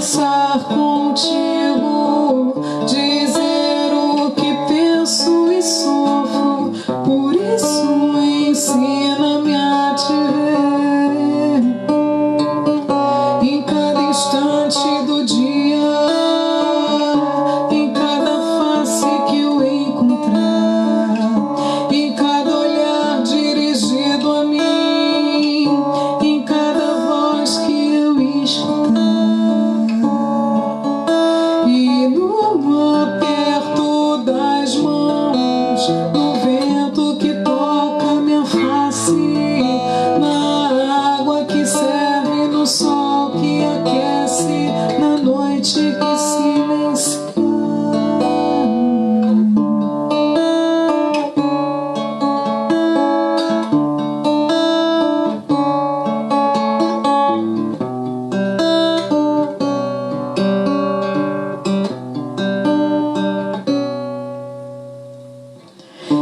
conversar contigo, dizer o que penso e sofro, por isso ensina-me a te ver em cada instante do dia, em cada face que eu encontrar, em cada olhar dirigido a mim, em cada voz que eu escutar. E no aperto das mãos, no vento que toca minha face, na água que serve, no sol que aquece, na noite que silencia.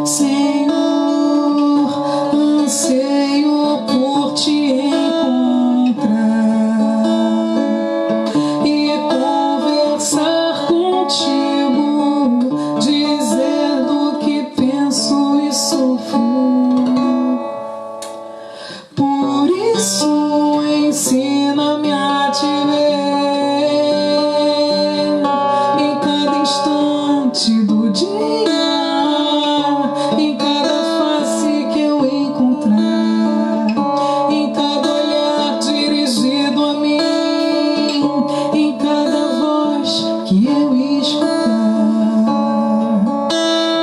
Senhor, anseio por te encontrar e conversar contigo, dizer do que penso e sofro. Por isso ensina-me a te ver em cada instante do dia, em cada face que eu encontrar, em cada olhar dirigido a mim, em cada voz que eu escutar.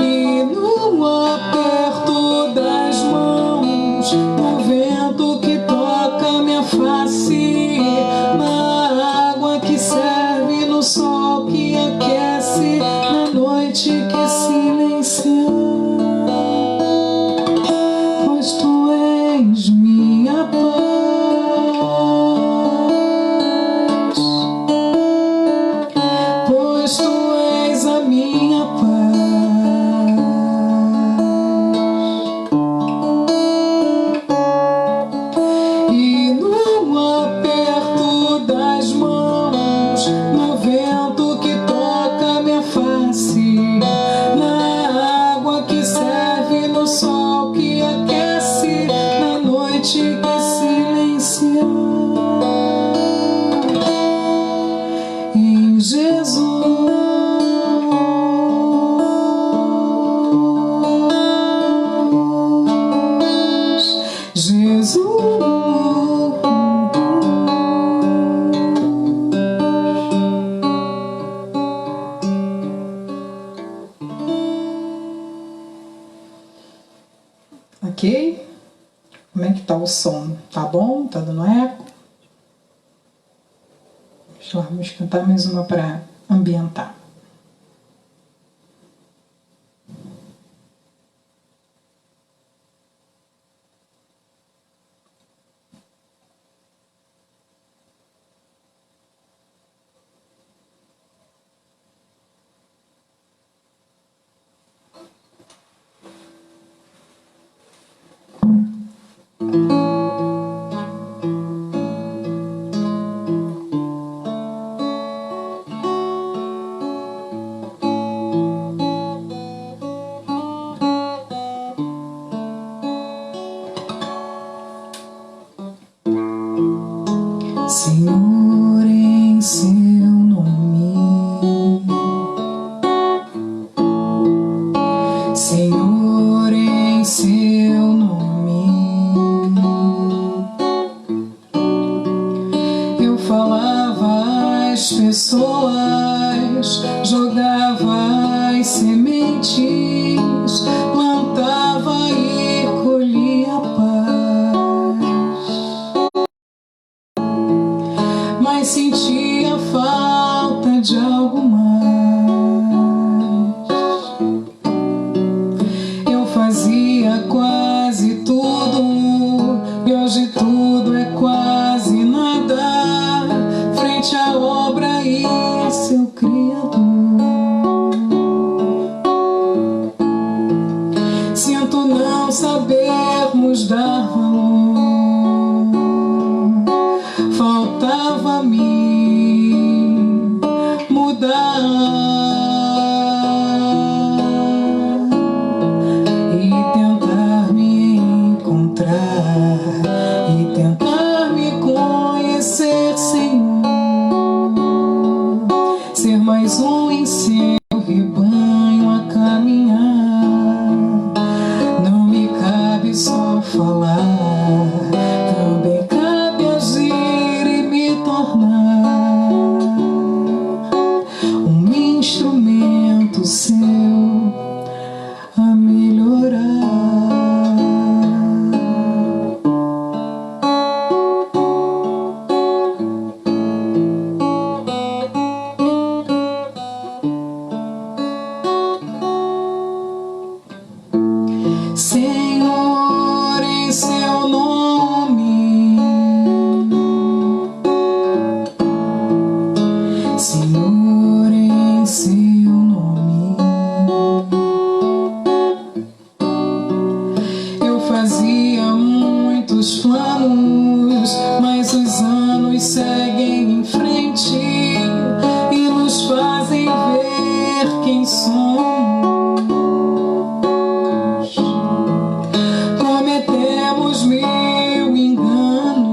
E no aperto das mãos, no vento que toca minha face, na água que serve, no sol que aquece, na noite que silencia. Pois tu és minha paz, pois tu és a minha paz. E no aperto das mãos, no vento que toca minha face, na água que serve, no sol que aquece, na noite que silencia. Em Jesus, Jesus. Ok? Como é que tá o som? Tá bom? Tá dando eco? Vamos cantar mais uma para ambientar. Senhor, em seu nome, Senhor, em seu nome, eu falava às pessoas, jogava as sementes, plantava e colhia paz, mas sentia falta de algo mais. Eu fazia quase tudo e hoje tudo é quase nada frente à obra e seu Criador. Sinto não sabermos dar valor, faltava-me mudar e tentar me encontrar e tentar me conhecer, Senhor, ser mais um em seu rebanho a caminhar. Não me cabe só falar, também cabe agir e me tornar um instrumento seu a melhorar. Senhor, em seu nome, Senhor, em seu nome, eu fazia muitos planos, mas os anos seguem em frente e nos fazem ver quem somos. Cometemos mil enganos.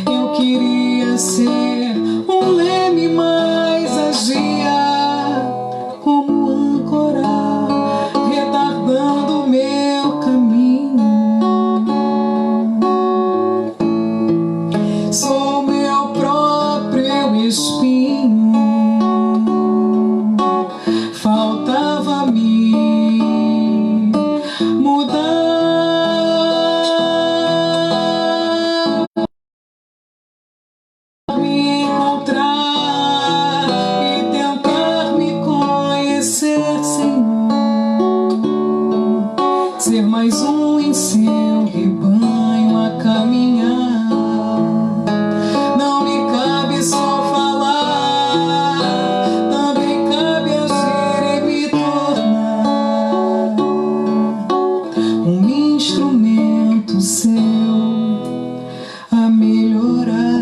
Eu queria ser um leme, mas agia como âncora, retardando meu caminho. Sou meu próprio espinho. Faltava-me mudar, me encontrar e tentar me conhecer, Senhor, ser mais um em seu rebanho a caminhar. Não me cabe só falar, também cabe agir e me tornar um instrumento seu a melhorar.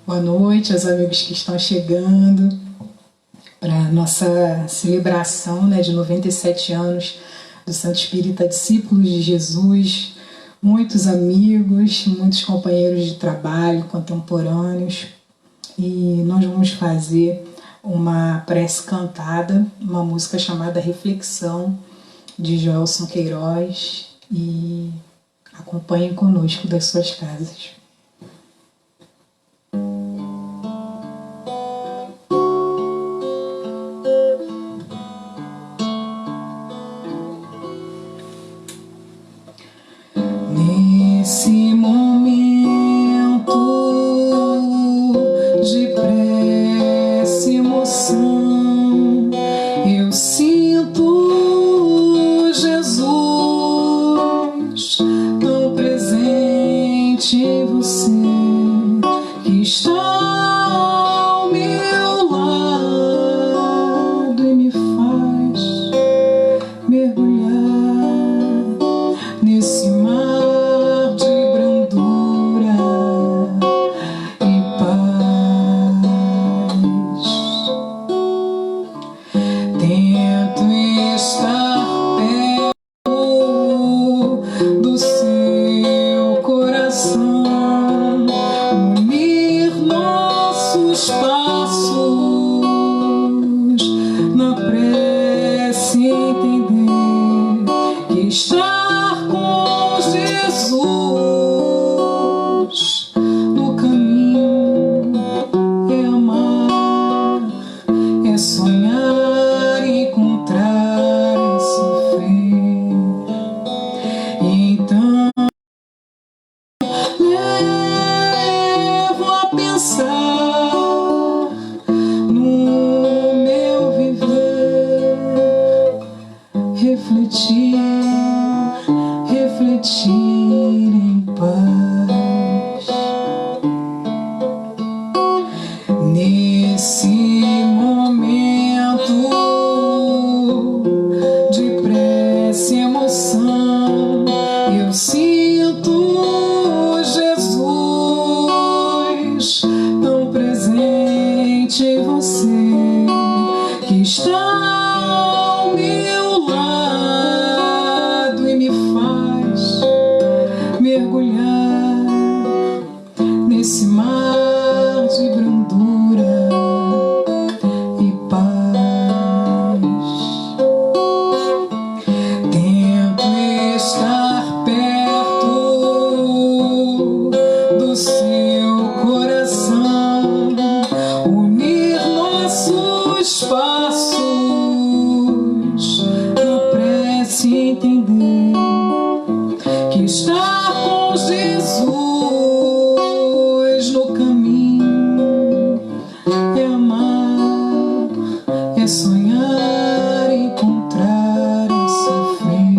Boa noite aos amigos que estão chegando para a nossa celebração, né, de 97 anos do Santo Espírita Discípulos de Jesus. Muitos amigos, muitos companheiros de trabalho contemporâneos. E nós vamos fazer uma prece cantada, uma música chamada Reflexão, de Joelson Queiroz. E acompanhem conosco das suas casas. Nesse momento de prece e emoção, eu sinto Jesus tão presente em você, que está ao meu lado e me faz mergulhar nesse mar de brandura e paz. Tento estar perto do seu coração, unir nossos passos na prece, entender que estar com Jesus no caminho é amar, é sonhar, encontrar e sofrer. Então levo a pensar no meu viver, refletir em paz. Jesus no caminho, é amar, é sonhar, encontrar e sofrer.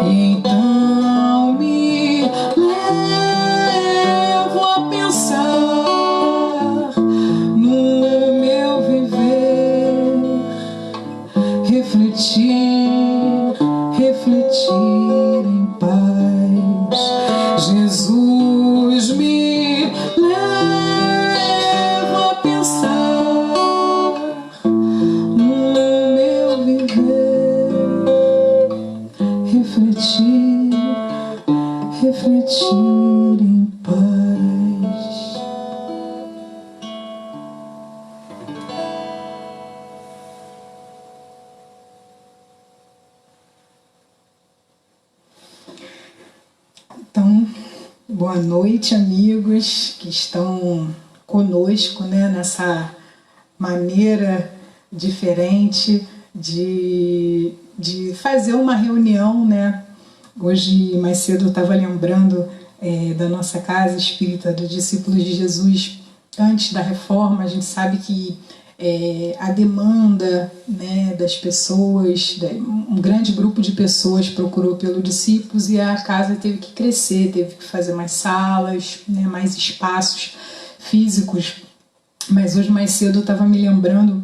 E então me levo a pensar no meu viver, refletir, refletir em paz. Jesus me leva a pensar no meu viver, refletir, refletir em paz. Então, boa noite, amigos que estão conosco, né, nessa maneira diferente de fazer uma reunião, né? Hoje, mais cedo, eu estava lembrando da nossa casa espírita dos discípulos de Jesus antes da reforma. A gente sabe que a demanda, né, das pessoas, um grande grupo de pessoas procurou pelos discípulos e a casa teve que crescer, teve que fazer mais salas, né, mais espaços físicos. Mas hoje mais cedo eu estava me lembrando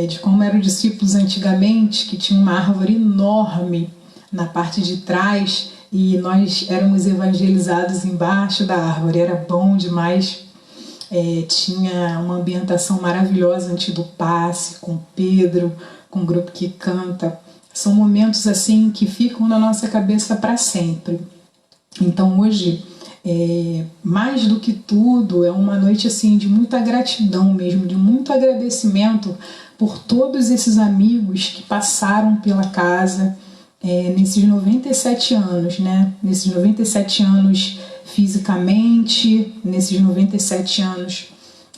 de como eram os discípulos antigamente, que tinha uma árvore enorme na parte de trás e nós éramos evangelizados embaixo da árvore. Era bom demais. Tinha uma ambientação maravilhosa antes do passe, com Pedro, com o grupo que canta. São momentos assim que ficam na nossa cabeça para sempre. Então hoje, mais do que tudo, é uma noite assim de muita gratidão mesmo, de muito agradecimento por todos esses amigos que passaram pela casa nesses 97 anos, né? Nesses 97 anos fisicamente, nesses 97 anos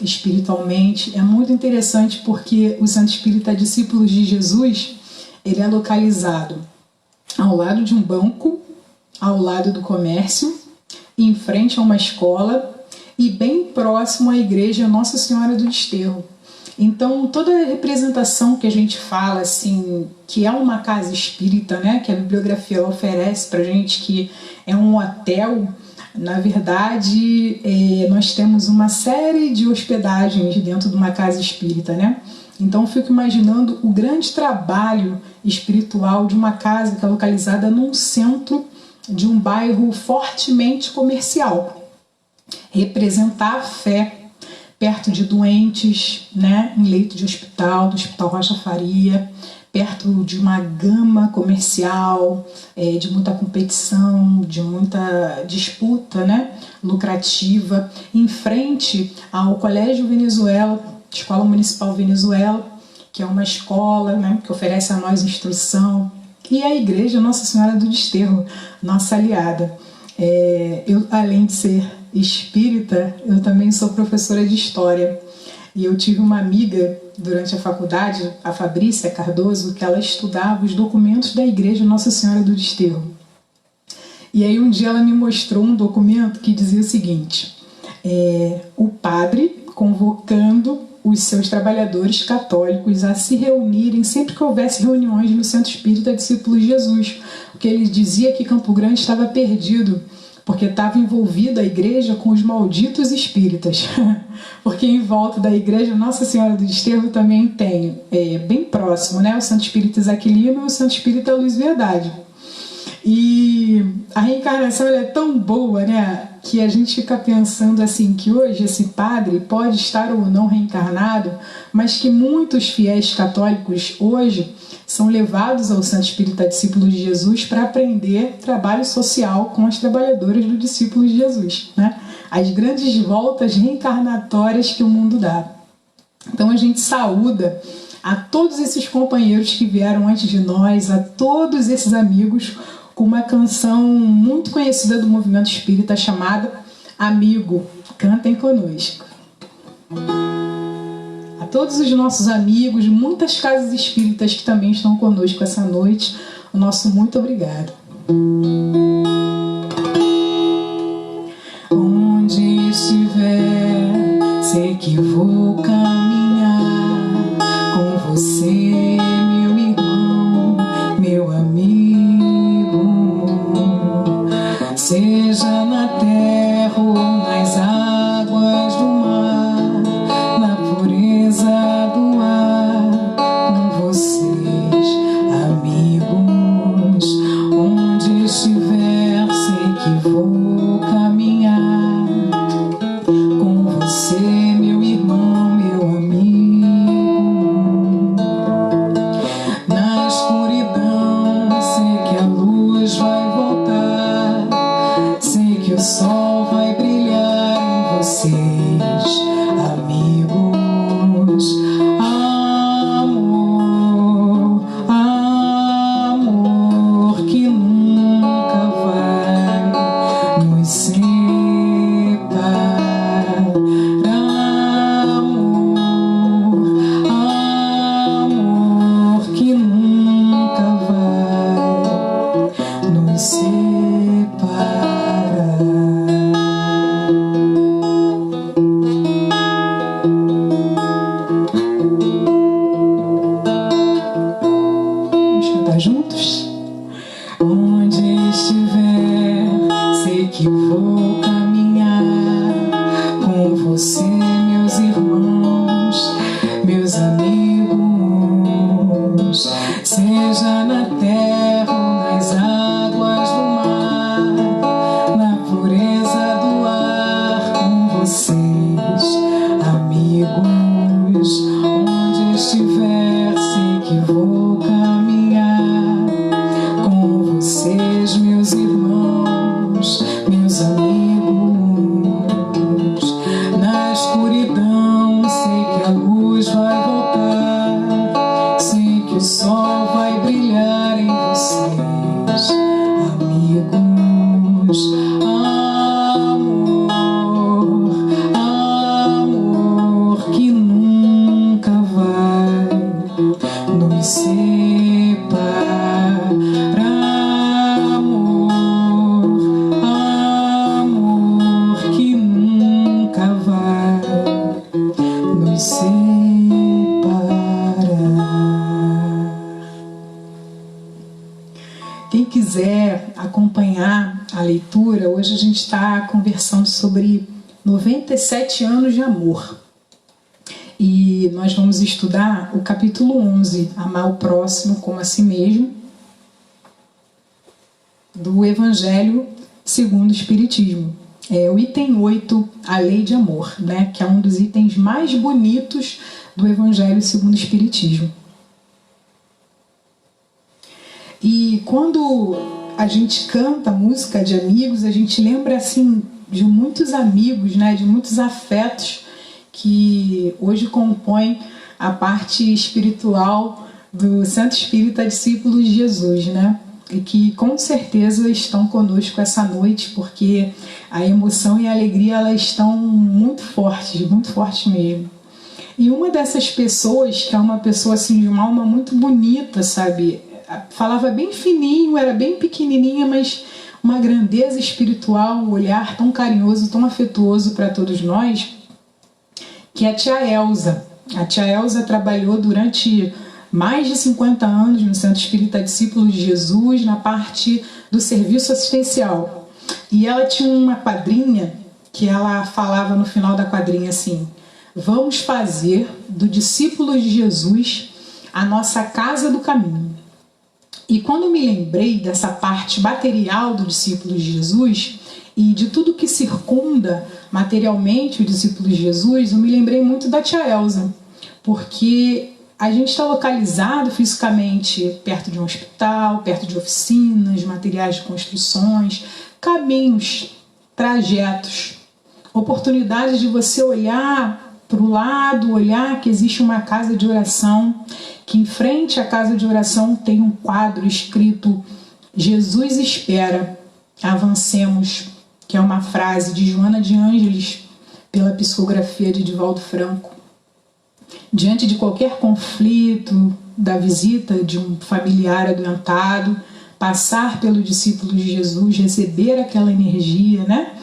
espiritualmente. É muito interessante porque o Centro Espírita Discípulos de Jesus, ele é localizado ao lado de um banco, ao lado do comércio, em frente a uma escola e bem próximo à igreja Nossa Senhora do Desterro. Então, toda a representação que a gente fala, assim, que é uma casa espírita, né, que a bibliografia oferece pra gente, que é um hotel, na verdade, nós temos uma série de hospedagens dentro de uma casa espírita, né? Então, eu fico imaginando o grande trabalho espiritual de uma casa que é localizada num centro de um bairro fortemente comercial. Representar a fé perto de doentes, né, em leito de hospital, do Hospital Rocha Faria, perto de uma gama comercial, de muita competição, de muita disputa, né, lucrativa, em frente ao Colégio Venezuela, Escola Municipal Venezuela, que é uma escola, né, que oferece a nós instrução, e a Igreja Nossa Senhora do Desterro, nossa aliada. Eu, além de ser espírita, eu também sou professora de História. E eu tive uma amiga durante a faculdade, a Fabrícia Cardoso, que ela estudava os documentos da Igreja Nossa Senhora do Desterro. E aí um dia ela me mostrou um documento que dizia o seguinte: o padre convocando os seus trabalhadores católicos a se reunirem sempre que houvesse reuniões no Centro Espírita Discípulos de Jesus, porque ele dizia que Campo Grande estava perdido, porque estava envolvida a igreja com os malditos espíritas, porque em volta da igreja Nossa Senhora do Desterro também tem, bem próximo, né, o Santo Espírito Zaquilino e o Santo Espírito Luz Verdade. E a reencarnação ela é tão boa, né, que a gente fica pensando assim, que hoje esse padre pode estar ou não reencarnado, mas que muitos fiéis católicos hoje são levados ao Santo Espírita Discípulos de Jesus para aprender trabalho social com as trabalhadoras do Discípulos de Jesus, né? As grandes voltas reencarnatórias que o mundo dá. Então a gente saúda a todos esses companheiros que vieram antes de nós, a todos esses amigos, com uma canção muito conhecida do movimento espírita chamada Amigo, Cantem Conosco. A todos os nossos amigos, muitas casas espíritas que também estão conosco essa noite, o nosso muito obrigado. que vou caminhar com você, meu irmão, meu amigo, seja na terra ou nas águas do mar, na pureza do ar, com vocês, amigos, onde estiver, sei que vou caminhar com você, meu irmão, meu amigo. Na escuridão, sei que a luz vai voltar, sei que o sol vai brilhar em vocês, amigos. Amor, amor que nunca vai nos separar. Amor, amor que nunca vai nos separar. Vamos cantar juntos? Onde estiver, sei que vou caminhar com você, meus irmãos, meus amigos, seja na terra ou nas águas do mar, na pureza do ar, com vocês, amigos, onde estiver, sei que vou caminhar com vocês, meus irmãos, meus amigos. Na escuridão, sei que a luz vai voltar, sei que o sol vai brilhar em vocês, amigos. Amor, amor que nunca vai nos separar. Amor, amor que nunca vai nos separar. Quem quiser acompanhar a leitura, hoje a gente está conversando sobre 97 anos de amor. E nós vamos estudar o capítulo 11, Amar o Próximo como a Si Mesmo, do Evangelho segundo o Espiritismo. É o item 8, a Lei de Amor, né? Que é um dos itens mais bonitos do Evangelho segundo o Espiritismo. E quando a gente canta música de amigos, a gente lembra assim de muitos amigos, né? De muitos afetos que hoje compõem a parte espiritual do Centro Espírita Discípulos de Jesus, né? E que com certeza estão conosco essa noite, porque a emoção e a alegria elas estão muito fortes mesmo. E uma dessas pessoas, que é uma pessoa assim de uma alma muito bonita, sabe? Falava bem fininho, era bem pequenininha, mas uma grandeza espiritual, um olhar tão carinhoso, tão afetuoso para todos nós, que é a tia Elza. A tia Elza trabalhou durante mais de 50 anos no Centro Espírita Discípulos de Jesus, na parte do serviço assistencial. E ela tinha uma quadrinha que ela falava no final da quadrinha assim: vamos fazer do discípulo de Jesus a nossa casa do caminho. E quando eu me lembrei dessa parte material do discípulo de Jesus e de tudo que circunda materialmente o discípulo de Jesus, eu me lembrei muito da tia Elza, porque a gente está localizado fisicamente perto de um hospital, perto de oficinas, materiais de construções, caminhos, trajetos, oportunidades de você olhar para o lado, olhar que existe uma casa de oração, que em frente à casa de oração tem um quadro escrito Jesus espera, avancemos, que é uma frase de Joana de Ângeles, pela psicografia de Divaldo Franco. Diante de qualquer conflito, da visita de um familiar adoentado, passar pelo discípulo de Jesus, receber aquela energia, né?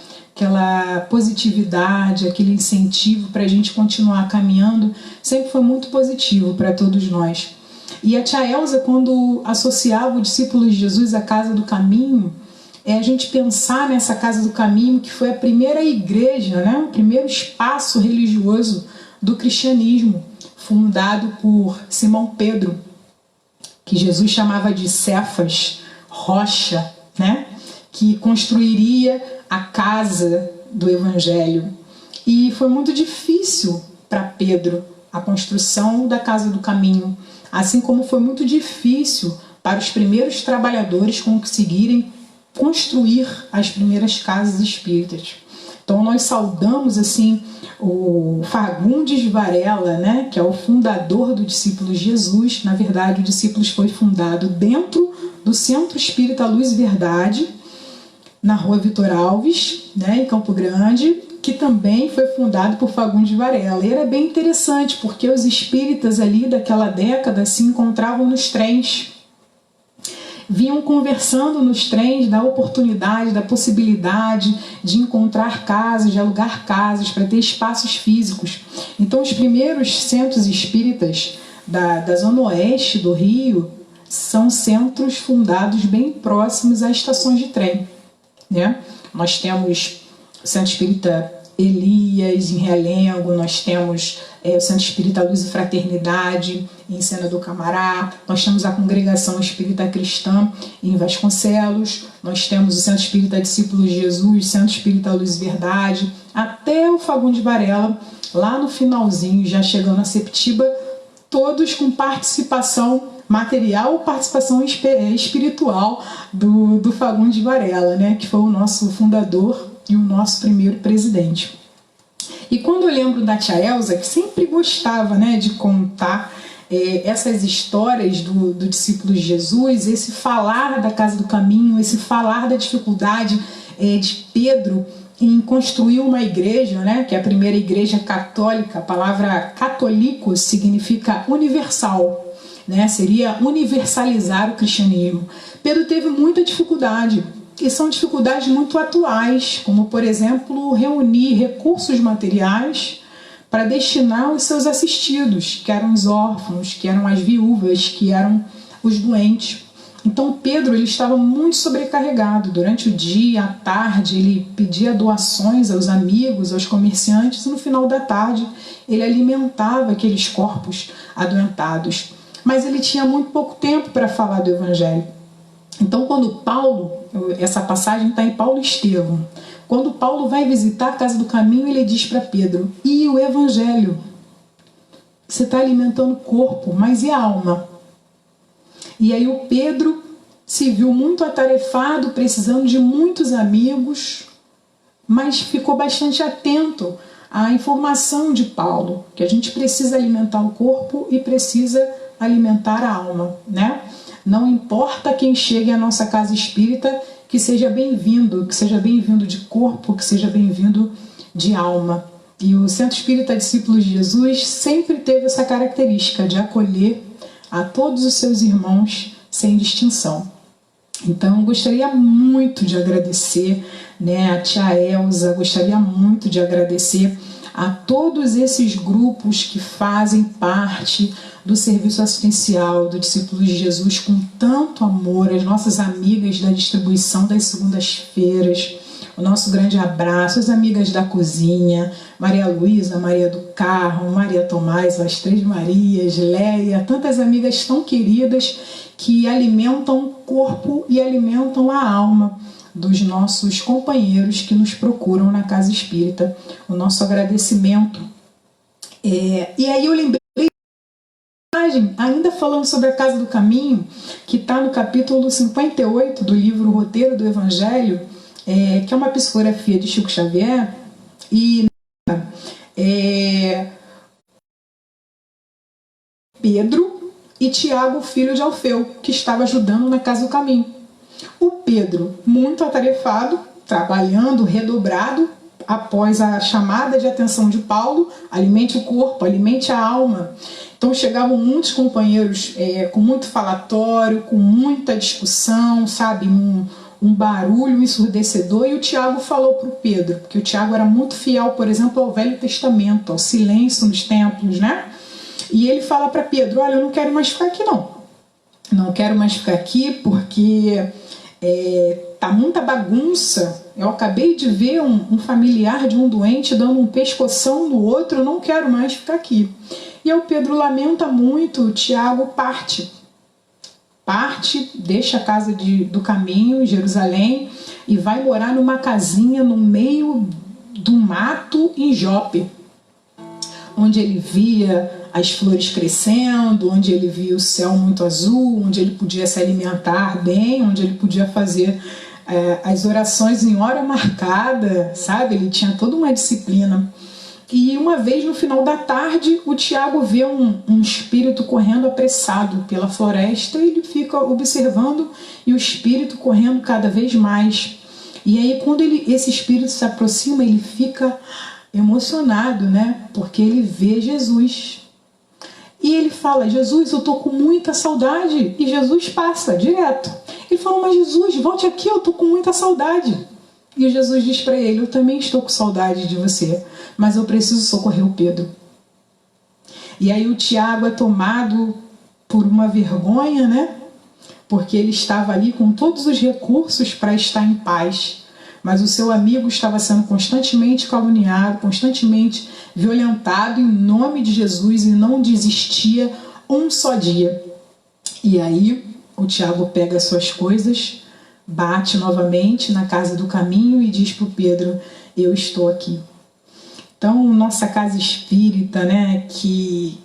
aquela positividade, aquele incentivo para a gente continuar caminhando, sempre foi muito positivo para todos nós. E a tia Elza, quando associava o discípulo de Jesus à Casa do Caminho, a gente pensar nessa Casa do Caminho, que foi a primeira igreja, né? O primeiro espaço religioso do cristianismo, fundado por Simão Pedro, que Jesus chamava de Cefas, rocha, né? Que construiria a casa do Evangelho. E foi muito difícil para Pedro a construção da Casa do Caminho, assim como foi muito difícil para os primeiros trabalhadores conseguirem construir as primeiras casas espíritas. Então nós saudamos assim o Fagundes Varela, né, que é o fundador do Discípulos de Jesus. Na verdade, o Discípulos foi fundado dentro do Centro Espírita Luz e Verdade, na Rua Vitor Alves, né, em Campo Grande, que também foi fundado por Fagundes Varela. E era bem interessante, porque os espíritas ali daquela década se encontravam nos trens, vinham conversando nos trens da oportunidade, da possibilidade de encontrar casas, de alugar casas, para ter espaços físicos. Então os primeiros centros espíritas da zona oeste do Rio são centros fundados bem próximos às estações de trem, né? Nós temos o Centro Espírita Elias, em Realengo, nós temos o Centro Espírita Luz e Fraternidade, em Sena do Camará, nós temos a Congregação Espírita Cristã, em Vasconcelos, nós temos o Centro Espírita Discípulos de Jesus, Centro Espírita Luz e Verdade, até o Fagundes Varela, lá no finalzinho, já chegando a Septiba, todos com participação material ou participação espiritual do Fagundes Varela, né, que foi o nosso fundador e o nosso primeiro presidente. E quando eu lembro da tia Elza, que sempre gostava, né, de contar essas histórias do discípulo de Jesus, esse falar da Casa do Caminho, esse falar da dificuldade de Pedro em construir uma igreja, né, que é a primeira igreja católica. A palavra católico significa universal, né, seria universalizar o cristianismo. Pedro teve muita dificuldade, e são dificuldades muito atuais, como, por exemplo, reunir recursos materiais para destinar aos seus assistidos, que eram os órfãos, que eram as viúvas, que eram os doentes. Então Pedro ele estava muito sobrecarregado. Durante o dia, à tarde, ele pedia doações aos amigos, aos comerciantes, e no final da tarde ele alimentava aqueles corpos adoentados. Mas ele tinha muito pouco tempo para falar do Evangelho. Então quando Paulo, essa passagem está em Paulo e Estevão, quando Paulo vai visitar a Casa do Caminho, ele diz para Pedro: e o Evangelho? Você está alimentando o corpo, mas e a alma? E aí o Pedro se viu muito atarefado, precisando de muitos amigos, mas ficou bastante atento à informação de Paulo, que a gente precisa alimentar o corpo e precisa alimentar a alma, né? Não importa quem chegue à nossa casa espírita, que seja bem-vindo de corpo, que seja bem-vindo de alma. E o Centro Espírita Discípulos de Jesus sempre teve essa característica de acolher a todos os seus irmãos sem distinção. Então eu gostaria muito de agradecer, né, a tia Elza, gostaria muito de agradecer a todos esses grupos que fazem parte do serviço assistencial do Discípulos de Jesus com tanto amor, as nossas amigas da distribuição das segundas-feiras, o nosso grande abraço, as amigas da cozinha, Maria Luísa, Maria do Carmo, Maria Tomás, as Três Marias, Leia, tantas amigas tão queridas que alimentam o corpo e alimentam a alma dos nossos companheiros que nos procuram na Casa Espírita. O nosso agradecimento. E aí eu lembrei, ainda falando sobre a Casa do Caminho, que está no capítulo 58 do livro Roteiro do Evangelho, que é uma psicografia de Chico Xavier, e Pedro e Tiago, filho de Alfeu, que estava ajudando na Casa do Caminho. O Pedro, muito atarefado, trabalhando, redobrado, após a chamada de atenção de Paulo: alimente o corpo, alimente a alma. Então chegavam muitos companheiros com muito falatório, com muita discussão, sabe, um barulho ensurdecedor, e o Tiago falou para o Pedro, porque o Tiago era muito fiel, por exemplo, ao Velho Testamento, ao silêncio nos templos, né? E ele fala para Pedro: olha, eu não quero mais ficar aqui não quero mais ficar aqui porque tá muita bagunça. Eu acabei de ver um familiar de um doente dando um pescoção no outro, eu não quero mais ficar aqui. E aí o Pedro lamenta muito, o Tiago parte, deixa a casa do caminho, Jerusalém, e vai morar numa casinha no meio do mato em Jope, onde ele via as flores crescendo, onde ele via o céu muito azul, onde ele podia se alimentar bem, onde ele podia fazer as orações em hora marcada, sabe? Ele tinha toda uma disciplina. E uma vez no final da tarde, o Tiago vê um espírito correndo apressado pela floresta, e ele fica observando, e o espírito correndo cada vez mais. E aí quando esse espírito se aproxima, ele fica emocionado, né? Porque ele vê Jesus. E ele fala: Jesus, eu estou com muita saudade. E Jesus passa direto. Ele fala: mas Jesus, volte aqui, eu estou com muita saudade. E Jesus diz para ele: eu também estou com saudade de você, mas eu preciso socorrer o Pedro. E aí o Tiago é tomado por uma vergonha, né? Porque ele estava ali com todos os recursos para estar em paz, mas o seu amigo estava sendo constantemente caluniado, constantemente violentado em nome de Jesus, e não desistia um só dia. E aí o Tiago pega as suas coisas, bate novamente na casa do caminho e diz para o Pedro: eu estou aqui. Então, nossa casa espírita, né, que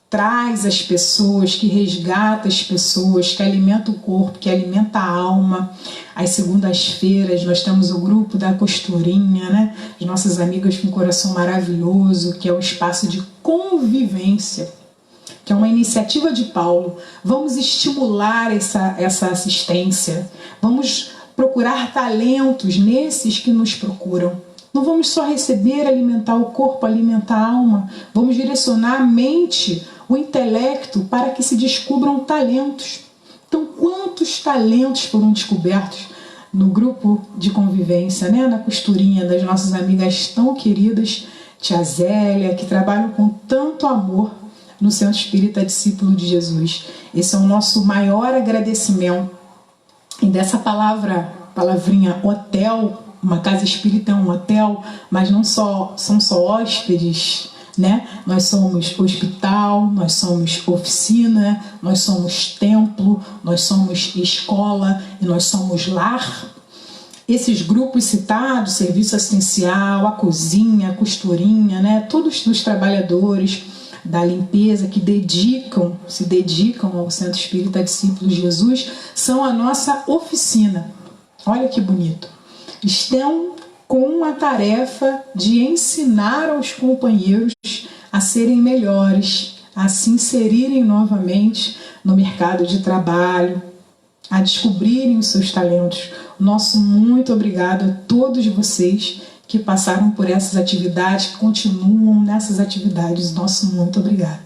traz as pessoas, que resgata as pessoas, que alimenta o corpo, que alimenta a alma. Às segundas-feiras nós temos o grupo da costurinha, né? As nossas amigas com coração maravilhoso, que é o espaço de convivência, que é uma iniciativa de Paulo. Vamos estimular essa assistência, vamos procurar talentos nesses que nos procuram. Não vamos só receber, alimentar o corpo, alimentar a alma, vamos direcionar a mente, o intelecto, para que se descubram talentos. Então, quantos talentos foram descobertos no grupo de convivência, né? Na costurinha das nossas amigas tão queridas, Tia Zélia, que trabalham com tanto amor no Centro Espírita Discípulo de Jesus. Esse é o nosso maior agradecimento. E dessa palavrinha hotel, uma casa espírita é um hotel, mas não são só hóspedes, né? Nós somos hospital, nós somos oficina, nós somos templo, nós somos escola e nós somos lar. Esses grupos citados, serviço assistencial, a cozinha, a costurinha, né? Todos os trabalhadores da limpeza que se dedicam ao Centro Espírita Discípulos de Jesus, são a nossa oficina. Olha que bonito. Estão com a tarefa de ensinar aos companheiros a serem melhores, a se inserirem novamente no mercado de trabalho, a descobrirem os seus talentos. Nosso muito obrigado a todos vocês que passaram por essas atividades, que continuam nessas atividades. Nosso muito obrigado.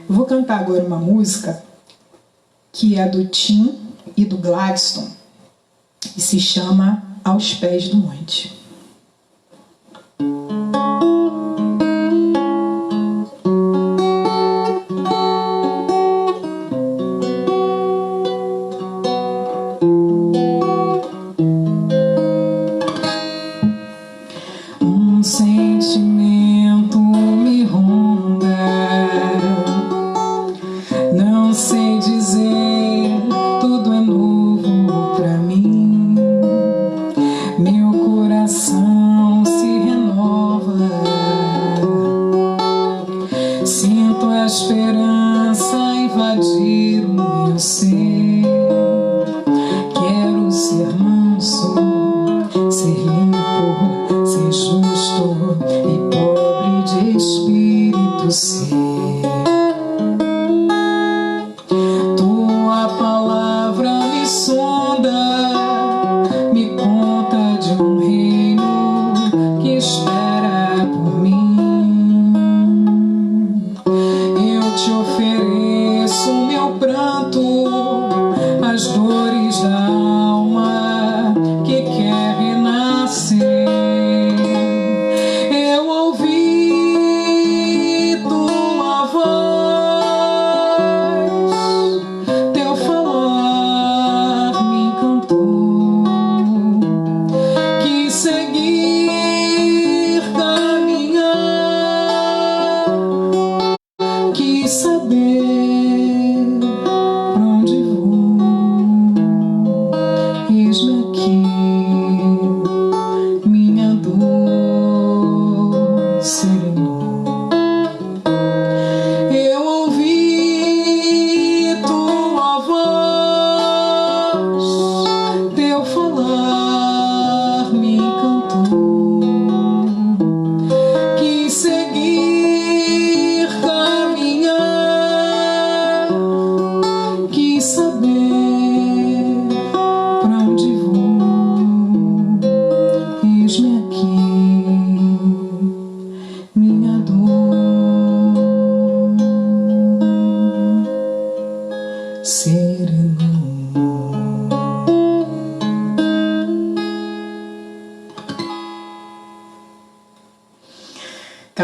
Eu vou cantar agora uma música que é do Tim e do Gladstone, e se chama Aos Pés do Monte. Um sentimento me ronda, não sei dizer, tudo é novo pra mim. Meu coração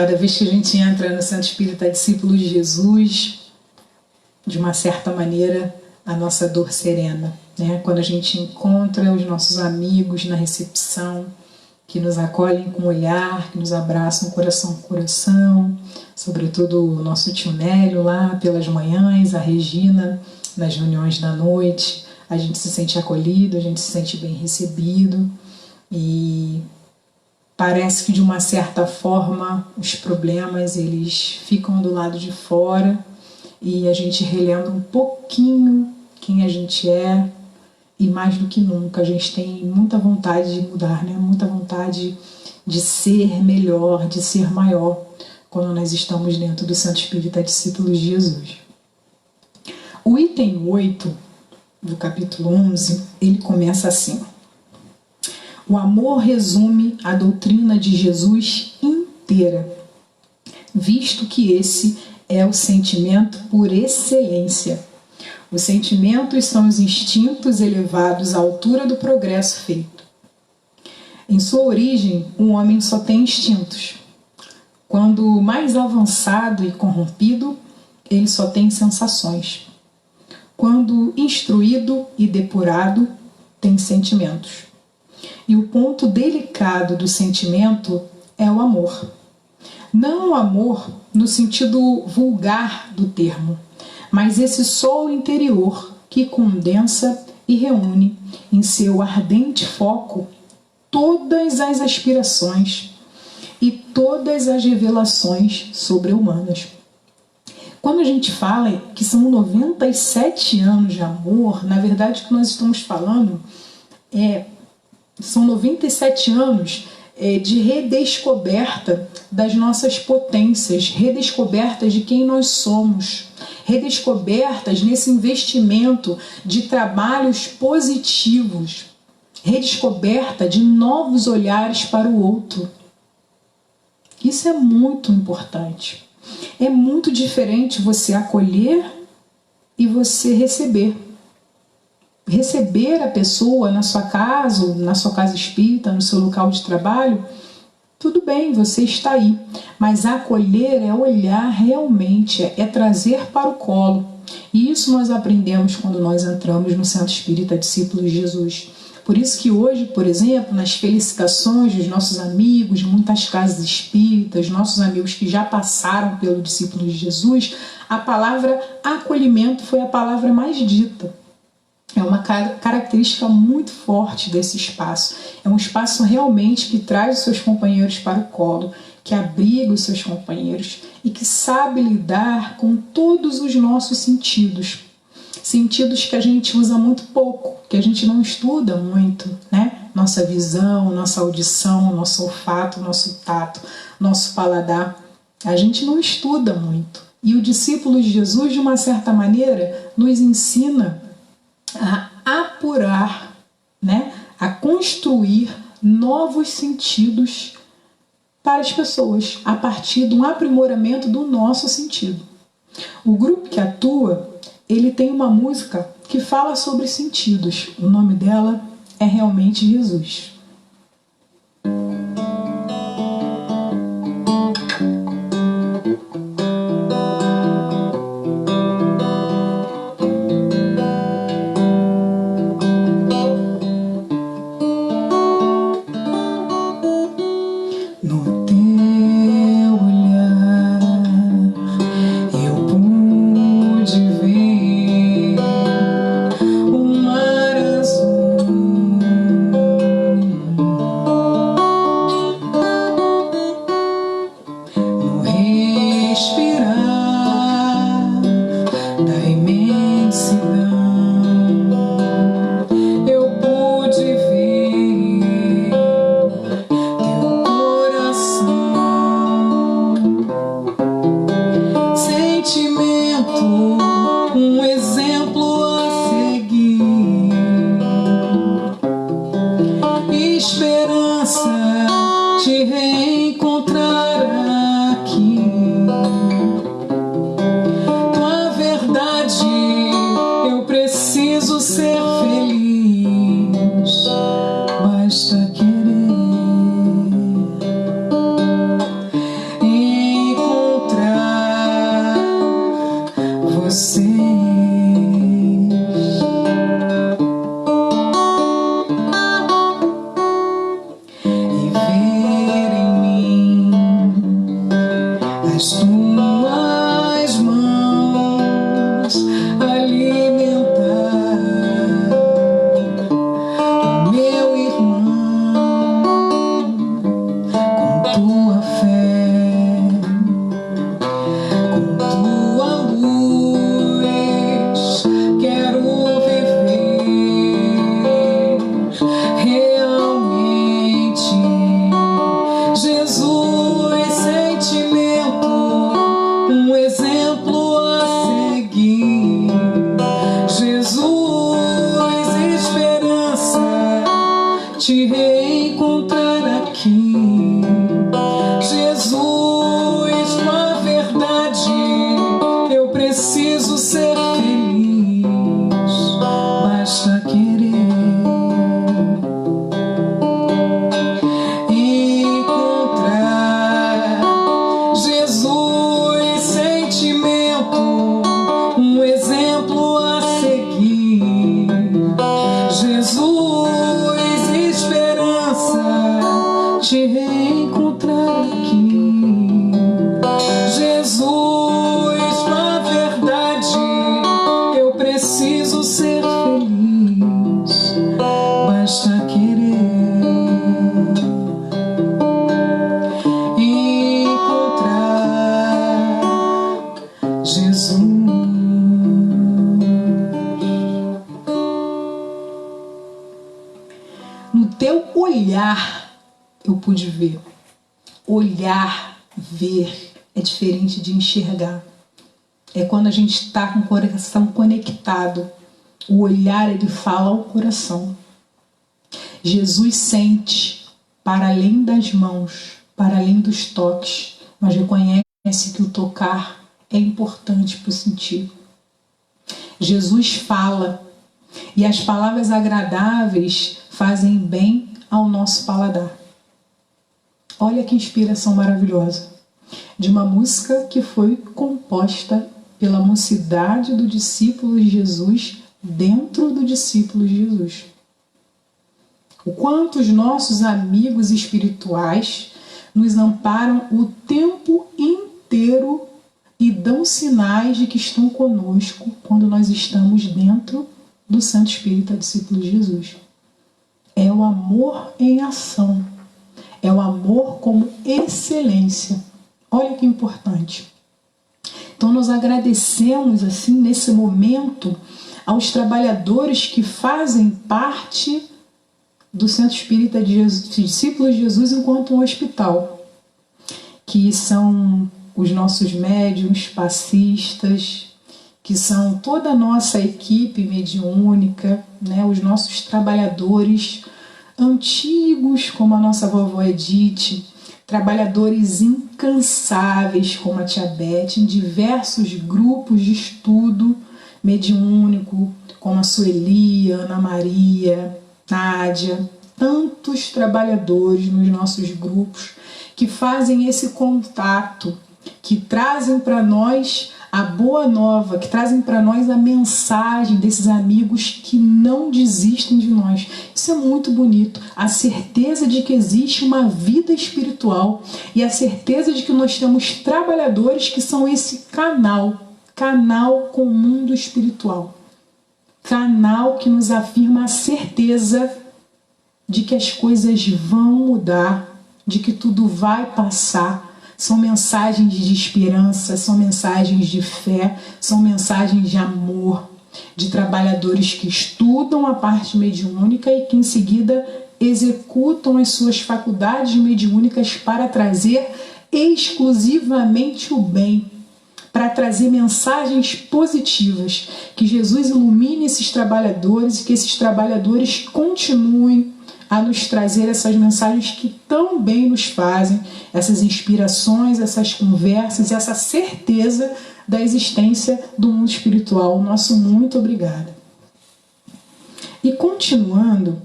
Cada vez que a gente entra no Centro Espírita Discípulos de Jesus, de uma certa maneira, a nossa dor serena, né? Quando a gente encontra os nossos amigos na recepção, que nos acolhem com o olhar, que nos abraçam coração com coração, sobretudo o nosso tio Nélio lá pelas manhãs, a Regina nas reuniões da noite, a gente se sente acolhido, a gente se sente bem recebido e parece que de uma certa forma os problemas eles ficam do lado de fora e a gente relembra um pouquinho quem a gente é. E mais do que nunca, a gente tem muita vontade de mudar, né? Muita vontade de ser melhor, de ser maior, quando nós estamos dentro do Santo Espírita Discípulos de Jesus. O item 8 do capítulo 11, ele começa assim. O amor resume a doutrina de Jesus inteira, visto que esse é o sentimento por excelência. Os sentimentos são os instintos elevados à altura do progresso feito. Em sua origem, o homem só tem instintos. Quando mais avançado e corrompido, ele só tem sensações. Quando instruído e depurado, tem sentimentos. E o ponto delicado do sentimento é o amor. Não o amor no sentido vulgar do termo, mas esse sol interior que condensa e reúne em seu ardente foco todas as aspirações e todas as revelações sobre-humanas. Quando a gente fala que são 97 anos de amor, na verdade o que nós estamos falando são 97 anos de redescoberta das nossas potências, redescobertas de quem nós somos, redescobertas nesse investimento de trabalhos positivos, redescoberta de novos olhares para o outro. Isso é muito importante. É muito diferente você acolher e você receber. Receber a pessoa na sua casa, na sua casa espírita, no seu local de trabalho, tudo bem, você está aí. Mas acolher é olhar realmente, é trazer para o colo. E isso nós aprendemos quando nós entramos no Centro Espírita Discípulos de Jesus. Por isso que hoje, por exemplo, nas felicitações dos nossos amigos de muitas casas espíritas, nossos amigos que já passaram pelo Discípulo de Jesus, a palavra acolhimento foi a palavra mais dita. É uma característica muito forte desse espaço. É um espaço realmente que traz os seus companheiros para o colo, que abriga os seus companheiros e que sabe lidar com todos os nossos sentidos. Sentidos que a gente usa muito pouco, que a gente não estuda muito, né? Nossa visão, nossa audição, nosso olfato, nosso tato, nosso paladar. A gente não estuda muito. E o discípulo de Jesus, de uma certa maneira, nos ensina a apurar, né? A construir novos sentidos para as pessoas, a partir de um aprimoramento do nosso sentido. O grupo que atua, ele tem uma música que fala sobre sentidos. O nome dela é realmente Jesus. Basta querer. te reencontrar aqui. Jesus, tua verdade, eu preciso ser feliz, basta querer encontrar. Jesus, sentimento, um exemplo a seguir. Jesus, esperança, te reencontrar aqui. Jesus, tua verdade, eu preciso ser feliz, basta querer encontrar Jesus. No teu olhar eu pude ver. Olhar, ver, é diferente de enxergar. É quando a gente está com o coração conectado. O olhar, ele fala ao coração. Jesus sente para além das mãos, para além dos toques, mas reconhece que o tocar é importante para o sentir. Jesus fala, e as palavras agradáveis fazem bem ao nosso paladar. Olha que inspiração maravilhosa, de uma música que foi composta pela mocidade do discípulo de Jesus dentro do discípulo de Jesus. O quanto os nossos amigos espirituais nos amparam o tempo inteiro e dão sinais de que estão conosco quando nós estamos dentro do Santo Espírito discípulo de Jesus. É o amor em ação. É o amor como excelência. Olha que importante. Então nós agradecemos assim nesse momento aos trabalhadores que fazem parte do Centro Espírita de Jesus, discípulos de Jesus enquanto um hospital, que são os nossos médiuns, passistas, que são toda a nossa equipe mediúnica, né, os nossos trabalhadores antigos, como a nossa vovó Edith, trabalhadores incansáveis, como a tia Beth, em diversos grupos de estudo mediúnico, como a Sueli, a Ana Maria, Nádia, tantos trabalhadores nos nossos grupos que fazem esse contato, que trazem para nós a boa nova, que trazem para nós a mensagem desses amigos que não desistem de nós. Isso é muito bonito, a certeza de que existe uma vida espiritual e a certeza de que nós temos trabalhadores que são esse canal com o mundo espiritual, canal que nos afirma a certeza de que as coisas vão mudar, de que tudo vai passar. São mensagens de esperança, são mensagens de fé, são mensagens de amor, de trabalhadores que estudam a parte mediúnica e que em seguida executam as suas faculdades mediúnicas para trazer exclusivamente o bem, para trazer mensagens positivas. Que Jesus ilumine esses trabalhadores e que esses trabalhadores continuem a nos trazer essas mensagens que tão bem nos fazem, essas inspirações, essas conversas, essa certeza da existência do mundo espiritual. Nosso muito obrigada. E continuando,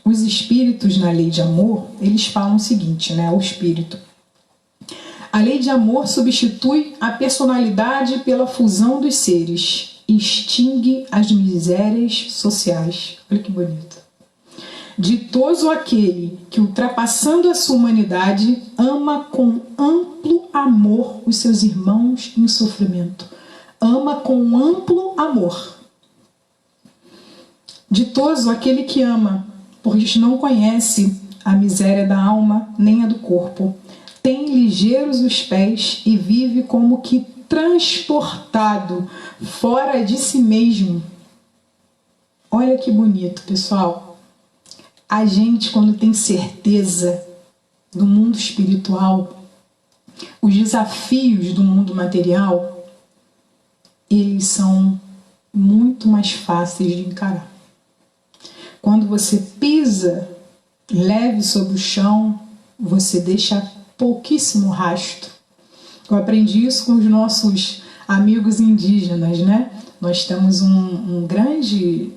os espíritos na lei de amor, eles falam o seguinte, né? O espírito. A lei de amor substitui a personalidade pela fusão dos seres, extingue as misérias sociais. Olha que bonito. Ditoso aquele que, ultrapassando a sua humanidade, ama com amplo amor os seus irmãos em sofrimento. Ama com amplo amor. Ditoso aquele que ama, porque não conhece a miséria da alma nem a do corpo. Tem ligeiros os pés e vive como que transportado fora de si mesmo. Olha que bonito, pessoal. A gente, quando tem certeza do mundo espiritual, os desafios do mundo material, eles são muito mais fáceis de encarar. Quando você pisa leve sobre o chão, você deixa pouquíssimo rastro. Eu aprendi isso com os nossos amigos indígenas, né? Nós temos um grande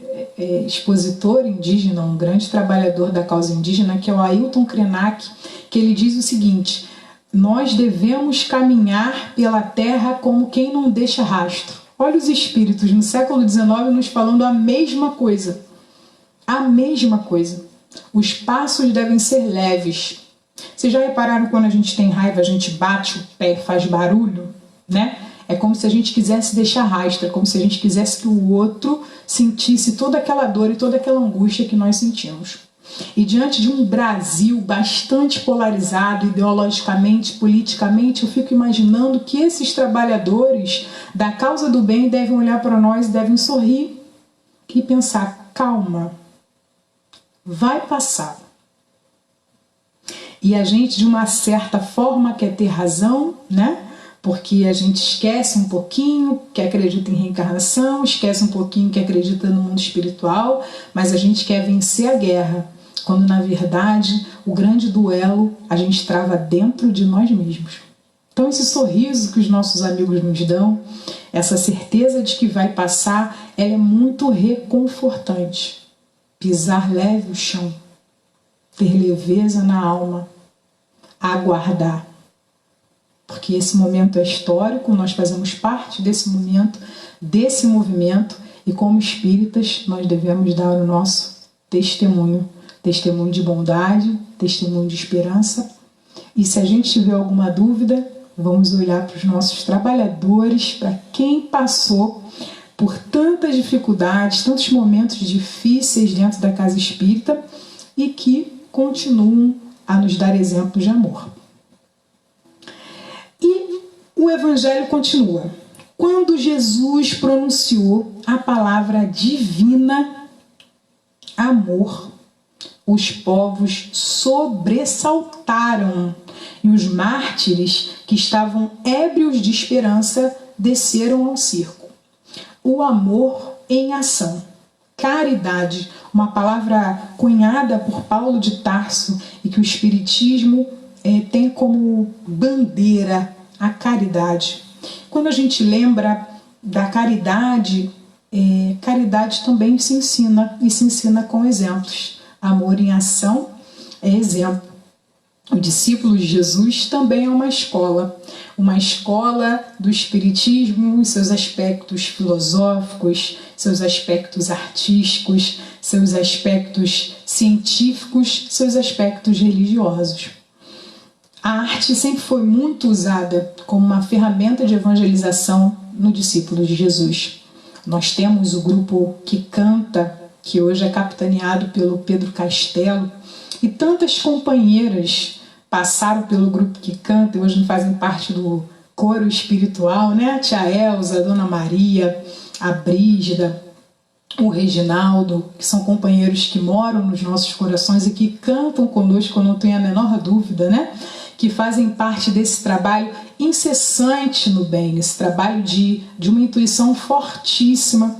expositor indígena, um grande trabalhador da causa indígena, que é o Ailton Krenak, que ele diz o seguinte: nós devemos caminhar pela terra como quem não deixa rastro. Olha os espíritos no século XIX nos falando a mesma coisa. A mesma coisa. Os passos devem ser leves. Vocês já repararam quando a gente tem raiva, a gente bate o pé, faz barulho, né? É como se a gente quisesse deixar rastro, é como se a gente quisesse que o outro sentisse toda aquela dor e toda aquela angústia que nós sentimos. E diante de um Brasil bastante polarizado ideologicamente, politicamente, eu fico imaginando que esses trabalhadores da causa do bem devem olhar para nós e devem sorrir e pensar: calma, vai passar. E a gente, de uma certa forma, quer ter razão, né? Porque a gente esquece um pouquinho que acredita em reencarnação, esquece um pouquinho que acredita no mundo espiritual, mas a gente quer vencer a guerra, quando na verdade o grande duelo a gente trava dentro de nós mesmos. Então esse sorriso que os nossos amigos nos dão, essa certeza de que vai passar, ela é muito reconfortante. Pisar leve o chão, ter leveza na alma, aguardar. Porque esse momento é histórico, nós fazemos parte desse momento, desse movimento, e como espíritas nós devemos dar o nosso testemunho, testemunho de bondade, testemunho de esperança. E se a gente tiver alguma dúvida, vamos olhar para os nossos trabalhadores, para quem passou por tantas dificuldades, tantos momentos difíceis dentro da casa espírita e que continuam a nos dar exemplos de amor. E o Evangelho continua. Quando Jesus pronunciou a palavra divina, amor, os povos sobressaltaram e os mártires que estavam ébrios de esperança desceram ao circo. O amor em ação. Caridade, uma palavra cunhada por Paulo de Tarso e que o Espiritismo tem como bandeira a caridade. Quando a gente lembra da caridade, caridade também se ensina, e se ensina com exemplos. Amor em ação é exemplo. O discípulo de Jesus também é uma escola do Espiritismo, seus aspectos filosóficos, seus aspectos artísticos, seus aspectos científicos, seus aspectos religiosos. A arte sempre foi muito usada como uma ferramenta de evangelização no discípulo de Jesus. Nós temos o grupo Que Canta, que hoje é capitaneado pelo Pedro Castelo, e tantas companheiras passaram pelo grupo Que Canta e hoje fazem parte do coro espiritual, né? A tia Elza, a Dona Maria, a Brígida, o Reginaldo, que são companheiros que moram nos nossos corações e que cantam conosco, eu não tenho a menor dúvida, né? Que fazem parte desse trabalho incessante no bem, esse trabalho de uma intuição fortíssima,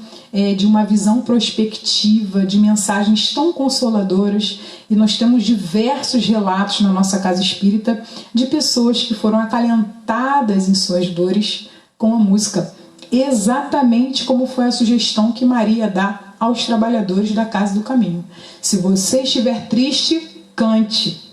de uma visão prospectiva, de mensagens tão consoladoras. E nós temos diversos relatos na nossa casa espírita de pessoas que foram acalentadas em suas dores com a música, exatamente como foi a sugestão que Maria dá aos trabalhadores da Casa do Caminho. Se você estiver triste, cante.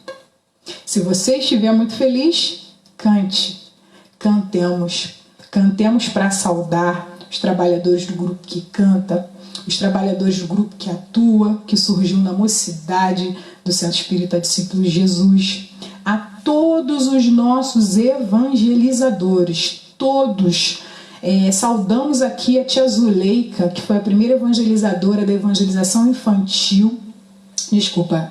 Se você estiver muito feliz, cante. Cantemos. Cantemos para saudar os trabalhadores do grupo Que Canta, os trabalhadores do grupo Que Atua, que surgiu na mocidade do Centro Espírita Discípulos de Jesus, a todos os nossos evangelizadores, todos. Saudamos aqui a tia Zuleika, que foi a primeira evangelizadora da evangelização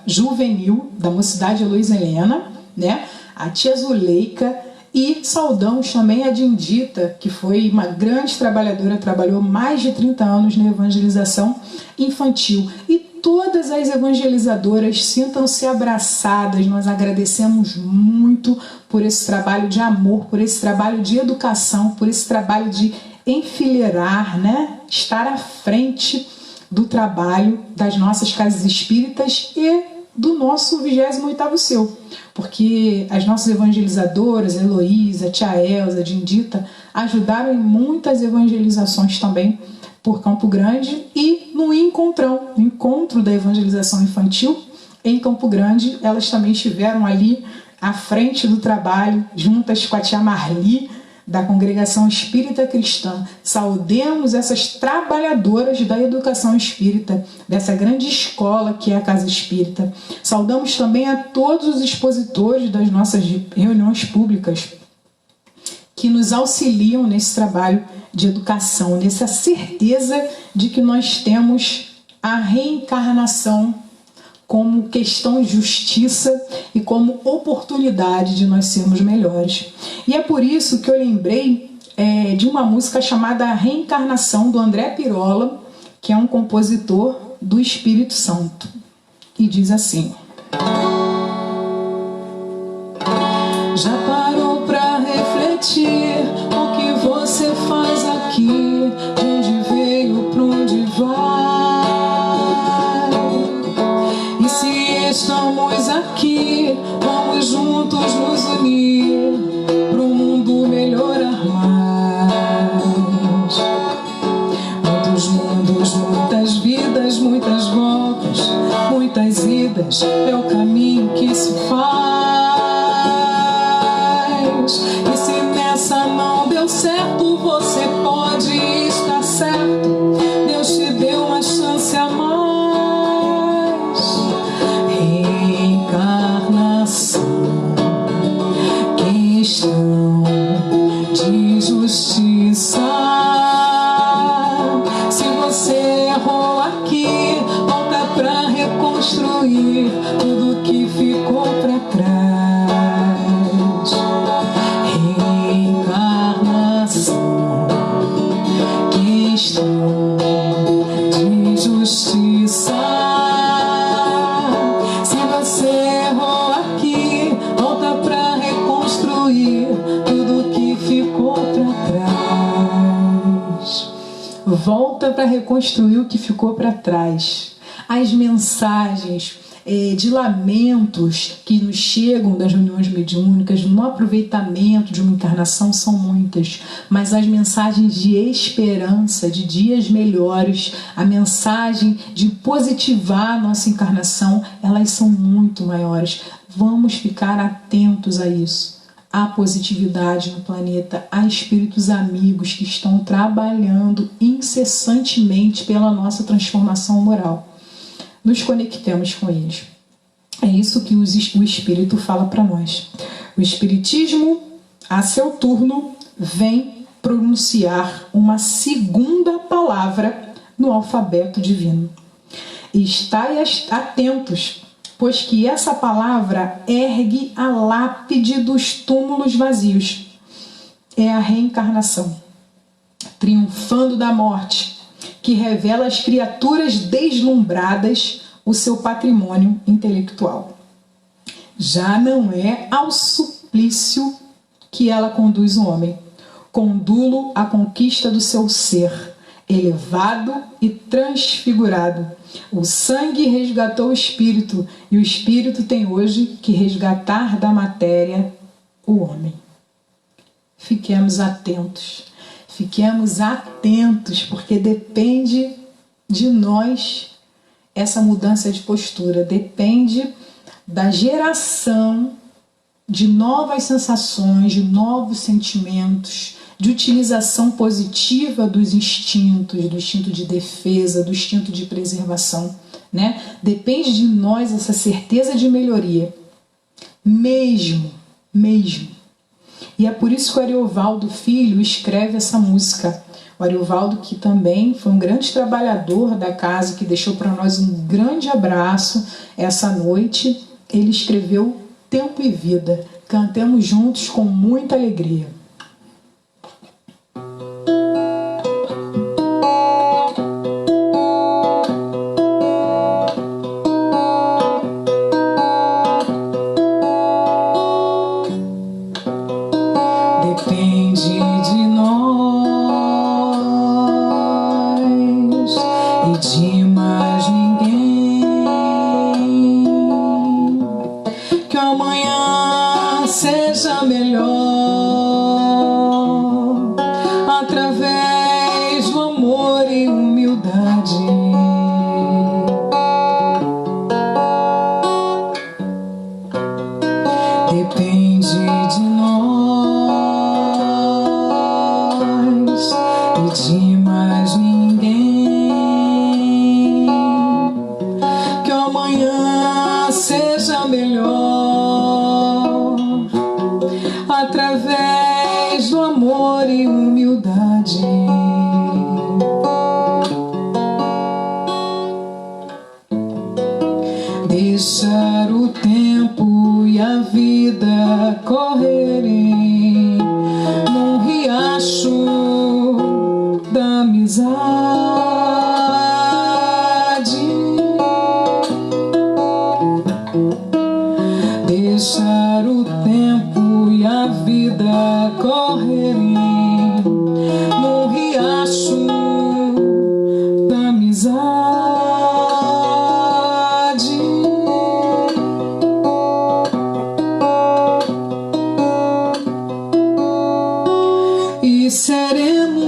juvenil, da mocidade Luiz Helena, né? A tia Zuleika. E saudamos também a Dindita, que foi uma grande trabalhadora, trabalhou mais de 30 anos na evangelização infantil. E todas as evangelizadoras sintam-se abraçadas, nós agradecemos muito por esse trabalho de amor, por esse trabalho de educação, por esse trabalho de enfileirar, né? Estar à frente do trabalho das nossas casas espíritas e do nosso 28º Seu, porque as nossas evangelizadoras, Heloísa, Tia Elza, Dindita, ajudaram em muitas evangelizações também por Campo Grande, e no Encontrão, no encontro da evangelização infantil em Campo Grande, elas também estiveram ali à frente do trabalho, juntas com a tia Marli, da Congregação Espírita Cristã. Saudemos essas trabalhadoras da educação espírita, dessa grande escola que é a Casa Espírita. Saudamos também a todos os expositores das nossas reuniões públicas que nos auxiliam nesse trabalho de educação, nessa certeza de que nós temos a reencarnação como questão de justiça e como oportunidade de nós sermos melhores. E é por isso que eu lembrei de uma música chamada Reencarnação, do André Pirola, que é um compositor do Espírito Santo. E diz assim: já parou pra refletir o que você faz aqui, de onde veio, pra onde vai? E se estamos aqui, vamos juntos nos unir pro mundo melhorar mais. Muitos mundos, muitas vidas, muitas voltas, muitas idas, é o caminho que se faz. E se nessa não deu certo, você pode estar certo, Deus te deu uma chance a mais. Questão de justiça. Se você errou aqui, volta pra reconstruir tudo que ficou pra trás. Reencarnação, questão de justiça. Se você errou aqui, volta pra reconstruir tudo que ficou para trás. Volta para reconstruir o que ficou para trás. As mensagens de lamentos que nos chegam das reuniões mediúnicas no aproveitamento de uma encarnação são muitas, mas as mensagens de esperança, de dias melhores, a mensagem de positivar a nossa encarnação, elas são muito maiores. Vamos ficar atentos a isso. Há positividade no planeta, há espíritos amigos que estão trabalhando incessantemente pela nossa transformação moral. Nos conectemos com eles. É isso que o Espírito fala para nós. O Espiritismo, a seu turno, vem pronunciar uma segunda palavra no alfabeto divino. Estai atentos, pois que essa palavra ergue a lápide dos túmulos vazios. É a reencarnação, triunfando da morte, que revela às criaturas deslumbradas o seu patrimônio intelectual. Já não é ao suplício que ela conduz o homem, condulo à conquista do seu ser, elevado e transfigurado. O sangue resgatou o espírito, e o espírito tem hoje que resgatar da matéria o homem. Fiquemos atentos. Fiquemos atentos, porque depende de nós essa mudança de postura, depende da geração de novas sensações, de novos sentimentos, de utilização positiva dos instintos, do instinto de defesa, do instinto de preservação, né? Depende de nós essa certeza de melhoria, mesmo. E é por isso que o Ariovaldo Filho escreve essa música. O Ariovaldo, que também foi um grande trabalhador da casa, que deixou para nós um grande abraço essa noite, ele escreveu Tempo e Vida. Cantemos juntos com muita alegria. De mais ninguém. seja melhor através do amor e humildade. Depende de nós e de mais ninguém que o amanhã seja melhor através do amor e humildade. Deixar o tempo e a vida correrem num riacho da amizade. Deixar o tempo e a vida correrem num riacho da amizade. E seremos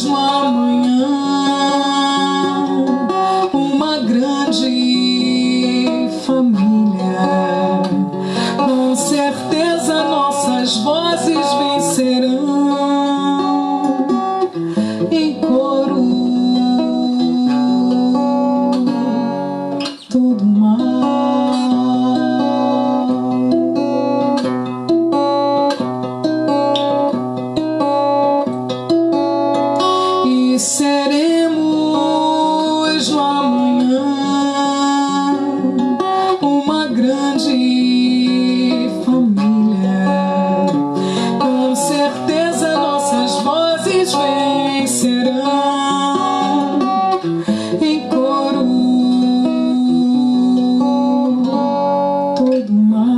no amanhã uma grande família. Com certeza nossas vozes vencerão em coro todo mal. E seremos no amanhã uma grande família. Com certeza nossas vozes vencerão em coro todo mal.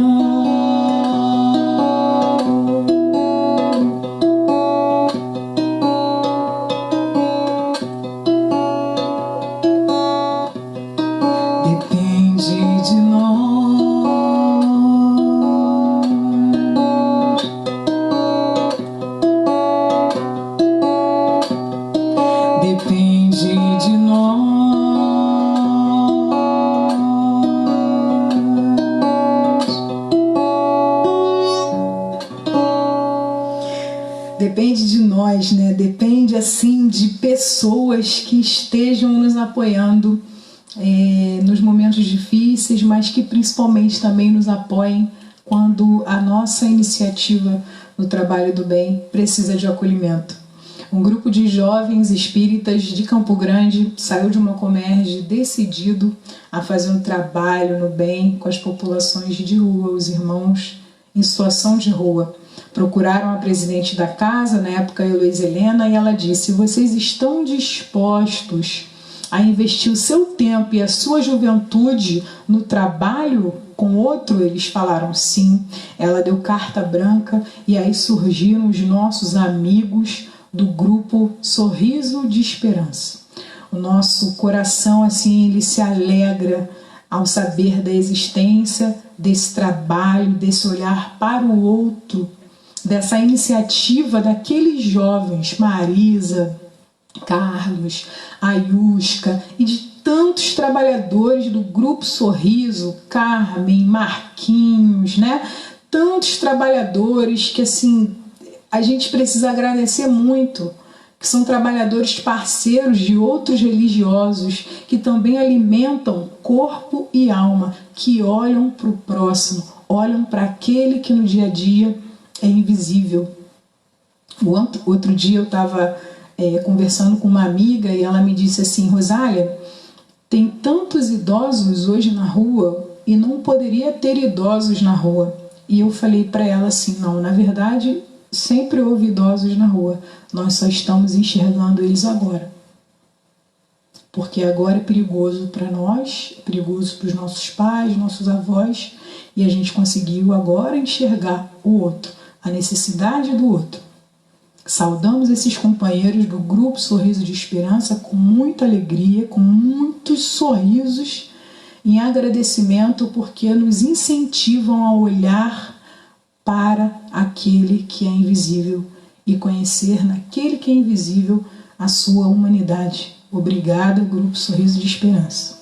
Depende de nós. Depende de nós. Depende de nós, né? Depende, assim, de pessoas que estejam nos apoiando nos momentos difíceis, mas que principalmente também nos apoiem quando a nossa iniciativa no trabalho do bem precisa de acolhimento. Um grupo de jovens espíritas de Campo Grande saiu de uma Comerge decidido a fazer um trabalho no bem com as populações de rua, os irmãos em situação de rua. Procuraram a presidente da casa, na época Heloísa Helena, e ela disse: vocês estão dispostos a investir o seu tempo e a sua juventude no trabalho com outro? Eles falaram sim. Ela deu carta branca e aí surgiram os nossos amigos do grupo Sorriso de Esperança. O nosso coração, assim, ele se alegra ao saber da existência desse trabalho, desse olhar para o outro, dessa iniciativa daqueles jovens, Marisa, Carlos, Ayusca e de tantos trabalhadores do Grupo Sorriso, Carmen, Marquinhos, né? Tantos trabalhadores que, assim, a gente precisa agradecer muito, que são trabalhadores parceiros de outros religiosos que também alimentam corpo e alma, que olham para o próximo, olham para aquele que no dia a dia é invisível. Outro dia eu estava conversando com uma amiga e ela me disse assim: Rosália, tem tantos idosos hoje na rua e não poderia ter idosos na rua. E eu falei para ela assim: não, na verdade sempre houve idosos na rua, nós só estamos enxergando eles agora. Porque agora é perigoso para nós, é perigoso para os nossos pais, nossos avós, e a gente conseguiu agora enxergar o outro, a necessidade do outro. Saudamos esses companheiros do Grupo Sorriso de Esperança com muita alegria, com muitos sorrisos, em agradecimento, porque nos incentivam a olhar para aquele que é invisível e conhecer naquele que é invisível a sua humanidade. Obrigada, Grupo Sorriso de Esperança.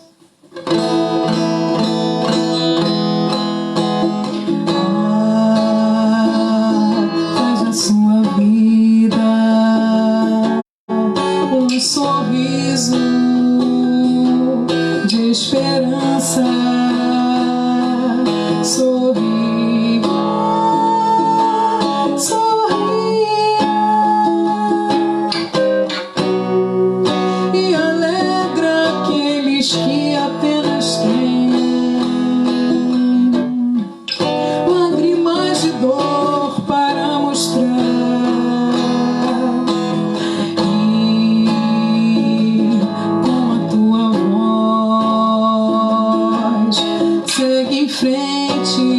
Faz a sua vida um sorriso de esperança. Sorria, sorria e alegra aqueles que apenas têm lágrimas de dor para mostrar. E com a tua voz segue em frente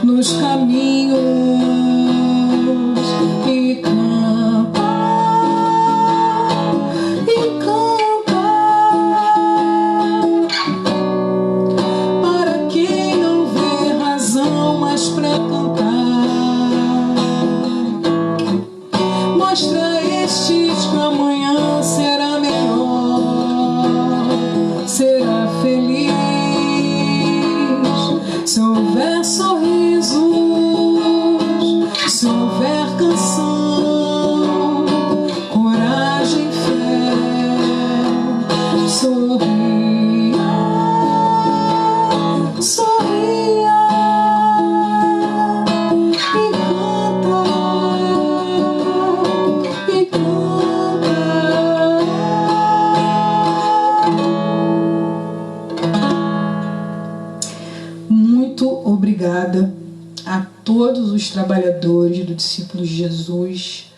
nos caminhos e canta, para quem não vê razão mais pra cantar. Mostra a estes que amanhã será melhor, será feliz. Se houver sorrisos, se houver canção, coragem e fé, sorria, sorria e canta, e canta. Muito obrigada a todos os trabalhadores do Discípulos de Jesus.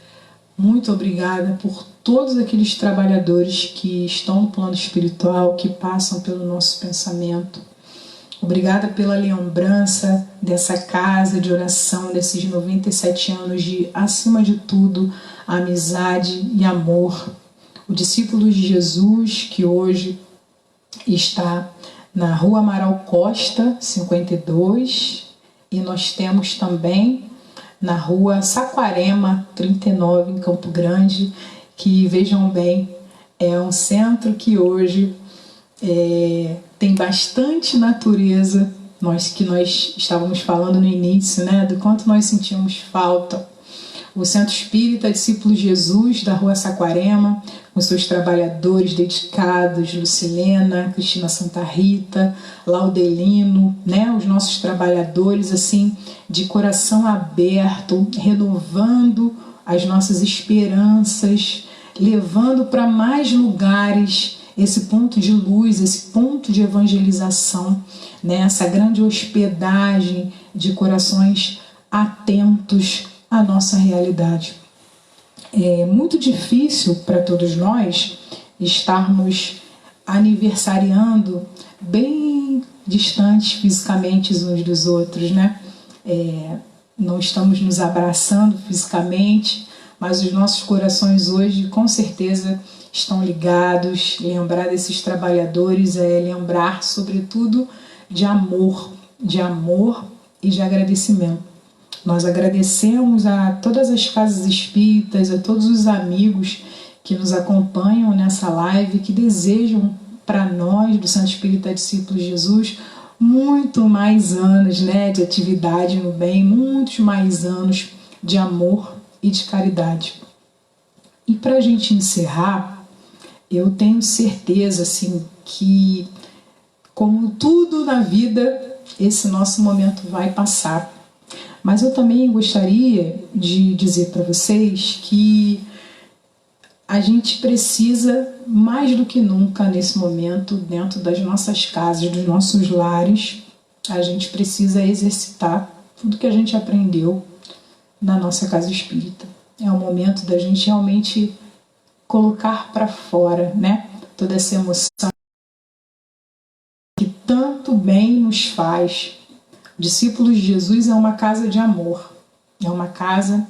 Muito obrigada por todos aqueles trabalhadores que estão no plano espiritual, que passam pelo nosso pensamento. Obrigada pela lembrança dessa casa de oração, desses 97 anos de, acima de tudo, amizade e amor. O Discípulos de Jesus, que hoje está na Rua Amaral Costa, 52, e nós temos também na Rua Saquarema, 39, em Campo Grande, que, vejam bem, é um centro que hoje tem bastante natureza, nós estávamos falando no início, né, do quanto nós sentimos falta. O Centro Espírita Discípulos de Jesus, da Rua Saquarema, com seus trabalhadores dedicados, Lucilena, Cristina Santa Rita, Laudelino, né? Os nossos trabalhadores, assim, de coração aberto, renovando as nossas esperanças, levando para mais lugares esse ponto de luz, esse ponto de evangelização, né? Essa grande hospedagem de corações atentos à nossa realidade. É muito difícil para todos nós estarmos aniversariando bem distantes fisicamente uns dos outros, né? Não estamos nos abraçando fisicamente, mas os nossos corações hoje com certeza estão ligados. Lembrar desses trabalhadores é lembrar sobretudo de amor e de agradecimento. Nós agradecemos a todas as casas espíritas, a todos os amigos que nos acompanham nessa live, que desejam para nós, do Centro Espírita Discípulos de Jesus, muito mais anos, né, de atividade no bem, muitos mais anos de amor e de caridade. E para a gente encerrar, eu tenho certeza assim, que, como tudo na vida, esse nosso momento vai passar. Mas eu também gostaria de dizer para vocês que a gente precisa, mais do que nunca nesse momento, dentro das nossas casas, dos nossos lares, a gente precisa exercitar tudo que a gente aprendeu na nossa casa espírita. É o momento da gente realmente colocar para fora, né, toda essa emoção que tanto bem nos faz. Discípulos de Jesus é uma casa de amor, é uma casa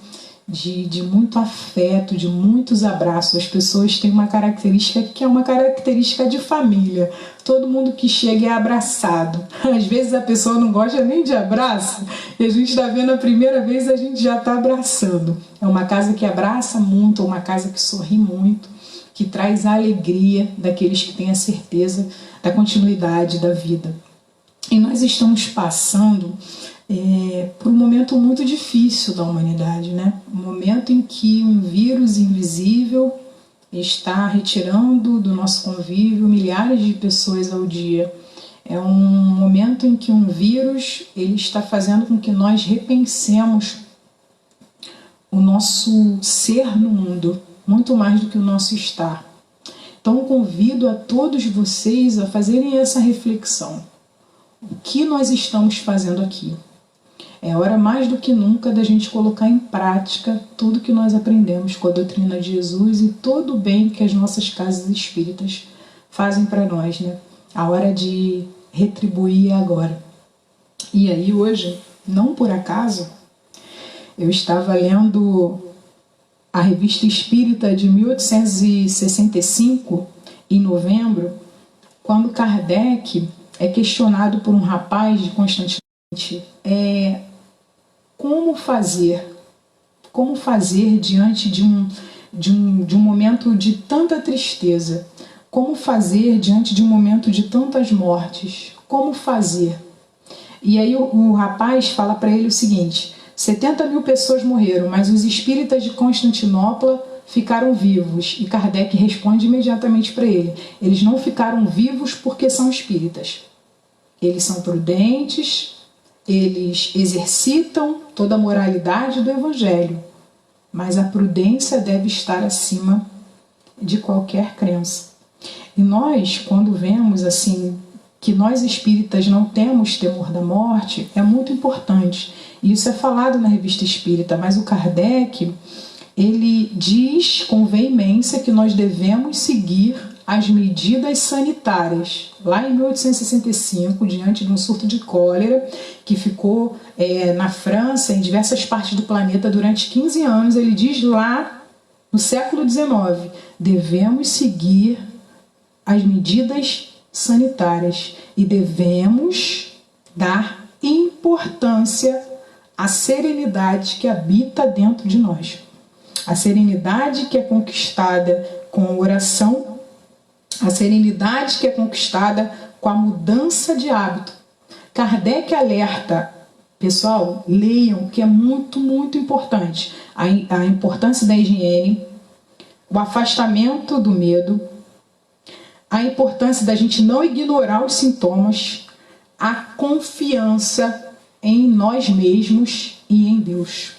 de muito afeto, de muitos abraços. As pessoas têm uma característica que é uma característica de família. Todo mundo que chega é abraçado. Às vezes a pessoa não gosta nem de abraço e a gente está vendo a primeira vez e a gente já está abraçando. É uma casa que abraça muito, uma casa que sorri muito, que traz a alegria daqueles que têm a certeza da continuidade da vida. E nós estamos passando por um momento muito difícil da humanidade, né? Um momento em que um vírus invisível está retirando do nosso convívio milhares de pessoas ao dia. É um momento em que um vírus ele está fazendo com que nós repensemos o nosso ser no mundo, muito mais do que o nosso estar. Então convido a todos vocês a fazerem essa reflexão. O que nós estamos fazendo aqui? É hora mais do que nunca da gente colocar em prática tudo que nós aprendemos com a doutrina de Jesus e todo o bem que as nossas casas espíritas fazem para nós, né? A hora de retribuir agora. E aí hoje, não por acaso, eu estava lendo a Revista Espírita de 1865, em novembro, quando Kardec é questionado por um rapaz de Constantinopla, como fazer diante de um momento de tanta tristeza, como fazer diante de um momento de tantas mortes, como fazer? E aí o rapaz fala para ele o seguinte: 70.000 pessoas morreram, mas os espíritas de Constantinopla ficaram vivos. E Kardec responde imediatamente para ele: eles não ficaram vivos porque são espíritas. Eles são prudentes, eles exercitam toda a moralidade do Evangelho, mas a prudência deve estar acima de qualquer crença. E nós, quando vemos assim que nós espíritas não temos temor da morte, é muito importante. Isso é falado na Revista Espírita, mas o Kardec, ele diz com veemência que nós devemos seguir as medidas sanitárias. Lá em 1865, diante de um surto de cólera que ficou na França, em diversas partes do planeta durante 15 anos, ele diz lá, no século XIX, devemos seguir as medidas sanitárias e devemos dar importância à serenidade que habita dentro de nós. A serenidade que é conquistada com a oração, a serenidade que é conquistada com a mudança de hábito. Kardec alerta, pessoal, leiam, que é muito, muito importante. A importância da higiene, o afastamento do medo, a importância da gente não ignorar os sintomas, a confiança em nós mesmos e em Deus.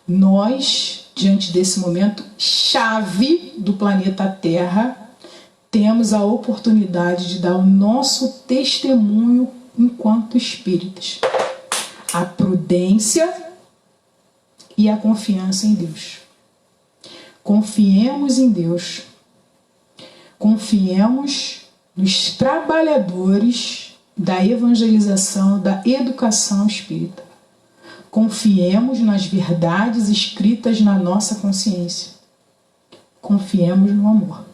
Nós, diante desse momento chave do planeta Terra, temos a oportunidade de dar o nosso testemunho enquanto espíritas. A prudência e a confiança em Deus. Confiemos em Deus. Confiemos nos trabalhadores da evangelização, da educação espírita. Confiemos nas verdades escritas na nossa consciência. Confiemos no amor.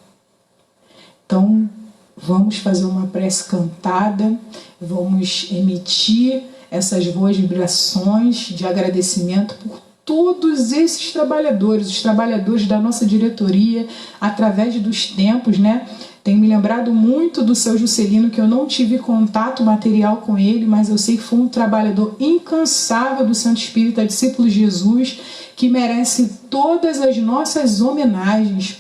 Então, vamos fazer uma prece cantada, vamos emitir essas boas vibrações de agradecimento por todos esses trabalhadores, os trabalhadores da nossa diretoria, através dos tempos, né? Tenho me lembrado muito do seu Juscelino, que eu não tive contato material com ele, mas eu sei que foi um trabalhador incansável do Centro Espírita Discípulos de Jesus, que merece todas as nossas homenagens,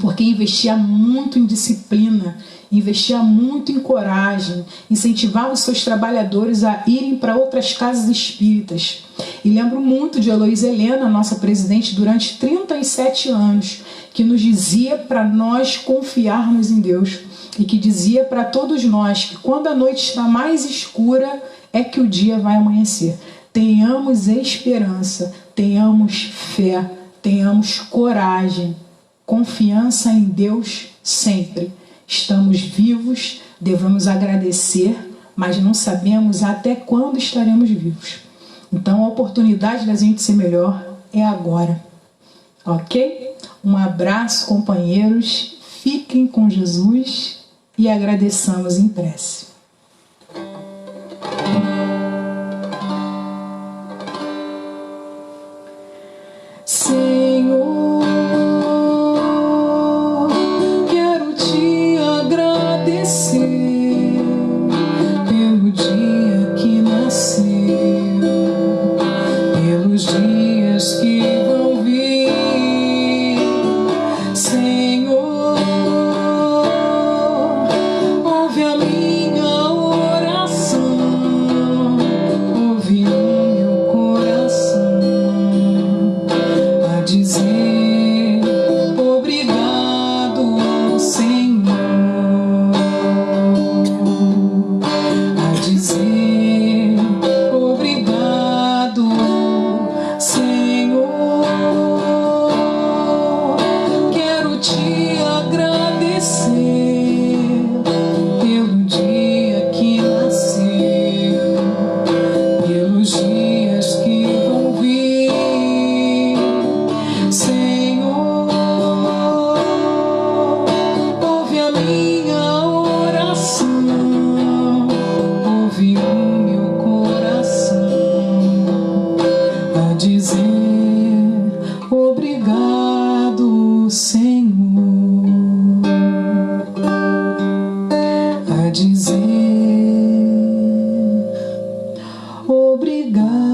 porque investia muito em disciplina, investia muito em coragem, incentivava os seus trabalhadores a irem para outras casas espíritas. E lembro muito de Heloísa Helena, nossa presidente, durante 37 anos, que nos dizia para nós confiarmos em Deus e que dizia para todos nós que quando a noite está mais escura é que o dia vai amanhecer. Tenhamos esperança, tenhamos fé, tenhamos coragem, confiança em Deus sempre. Estamos vivos, devemos agradecer, mas não sabemos até quando estaremos vivos. Então a oportunidade da gente ser melhor é agora, ok? Um abraço, companheiros, fiquem com Jesus e agradeçamos em prece. Senhor, quero te agradecer pelo dia que nasceu, pelos dias que vão vir. Senhor, ouve a minha oração, ouve o meu coração a dizer obrigado, Senhor, a dizer obrigado, Senhor. Quero te agradecer pelo dia que nasceu, pelos dias que vão vir. Senhor, ouve a minha oração, ouve o meu coração a dizer obrigado, Senhor, a dizer obrigado.